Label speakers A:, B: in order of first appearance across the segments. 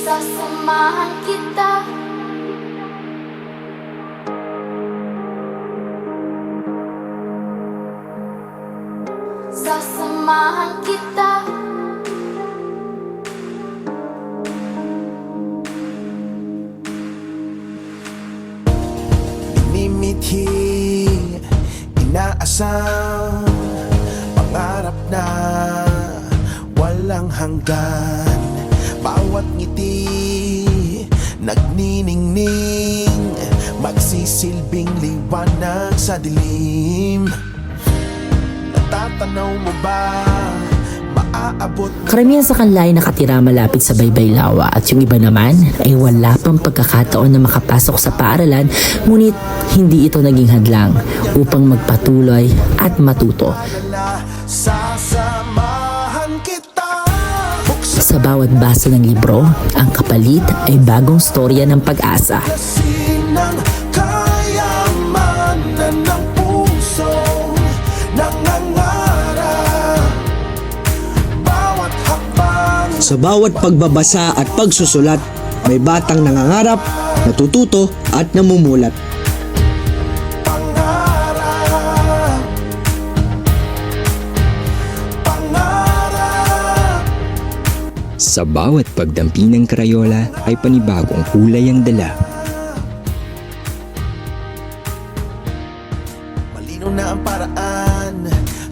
A: Sasamahan kita. Sasamahan kita.
B: Minimithi, inaasam, pangarap na walang hanggan. Bawat ngiti, nagniningning, magsisilbing liwanag sa dilim. Natatanaw mo ba, maaabot mo?
C: Karamihan sa kanila ay nakatira malapit sa Baybaylawa at yung iba naman ay wala pang pagkakataon na makapasok sa paaralan, ngunit hindi ito naging hadlang upang magpatuloy at matuto.
B: Sasamahan kita.
C: Sa bawat basa ng libro, ang kapalit ay bagong storya ng pag-asa.
B: Sinang kayamanan ng puso, nangangarap. Bawat hakbang,
D: Sa bawat pagbabasa at pagsusulat, may batang nangangarap, natututo at namumulat.
B: pangarap. Pangarap.
E: Sa bawat pagdampi ng Crayola ay panibagong kulay ang dala.
B: Malinaw na ang paraan,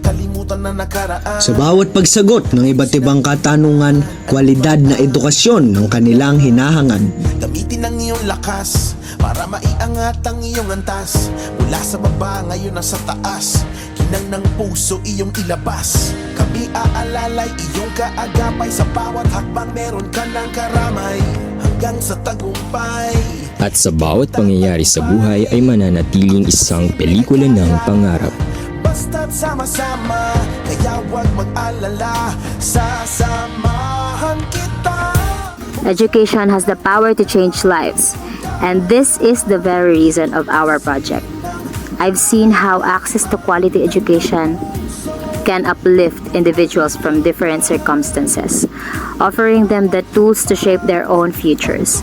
B: kalimutan na nakaraan.
D: Sa bawat pagsagot ng iba't ibang katanungan, kwalidad na edukasyon ng kanilang hinahangad.
B: Gamitin ang iyong lakas para maiangat ang iyong antas. Mula sa baba ngayon nasa taas, kinang ng puso iyong ilabas. Kami aalalay iyong kaagapay, sa bawat hakbang meron ka ng karamay, hanggang sa tagumpay.
E: At sa bawat pangyayari sa buhay ay mananatiling isang pelikula ng pangarap.
B: Basta't sama-sama, kaya huwag mag-alala, sasamahan kita.
F: Education has the power to change lives, and this is the very reason of our project. I've seen how access to quality education can uplift individuals from different circumstances, offering them the tools to shape their own futures.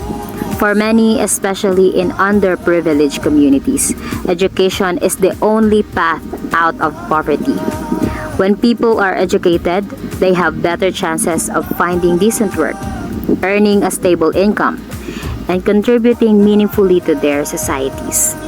F: For many, especially in underprivileged communities, education is the only path out of poverty. When people are educated, they have better chances of finding decent work, earning a stable income, and contributing meaningfully to their societies.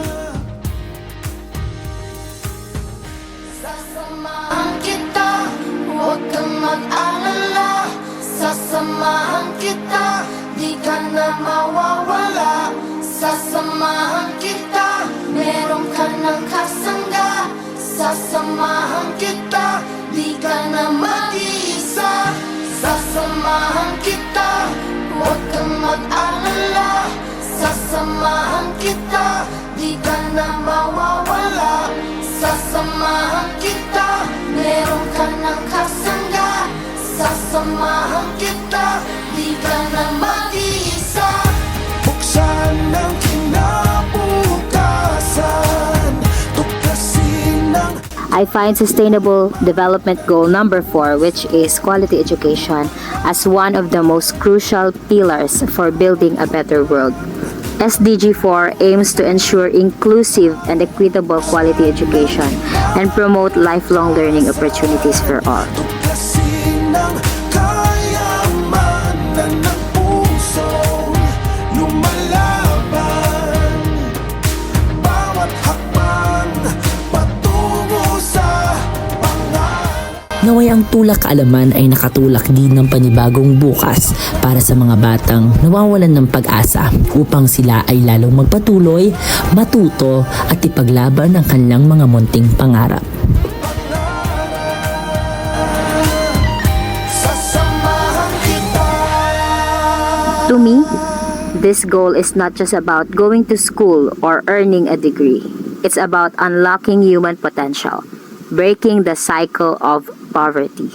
A: Sasamahan kita, huwag kang mag-alala. Sasamahan kita, di ka na mawawala. Sasamahan kita, meron ka ng kasangga. Sasamahan kita, di ka na mag-iisa. Sasamahan kita, huwag kang mag-alala. Sasamahan kita, di ka na mawawala. Sasamahan kita, meron ka ng kasangga. Sasamahan kita, di ka na mag-iisa.
B: Buksan ang kinabukasan, tuklasin ang
F: I find Sustainable Development Goal number 4, which is quality education, as one of the most crucial pillars for building a better world. SDG 4 aims to ensure inclusive and equitable quality education and promote lifelong learning opportunities for all.
B: tuklasin ang kayamanan ng puso, lumalaban. Bawat hakbang patungo sa pangarap.
C: Naway ang tulak kaalaman ay nakatulak din ng panibagong bukas para sa mga batang nawawalan ng pag-asa upang sila ay lalong magpatuloy, matuto at ipaglaban ang kanilang mga munting pangarap.
B: Sasamahan kita.
F: To me, this goal is not just about going to school or earning a degree. It's about unlocking human potential, breaking the cycle of poverty.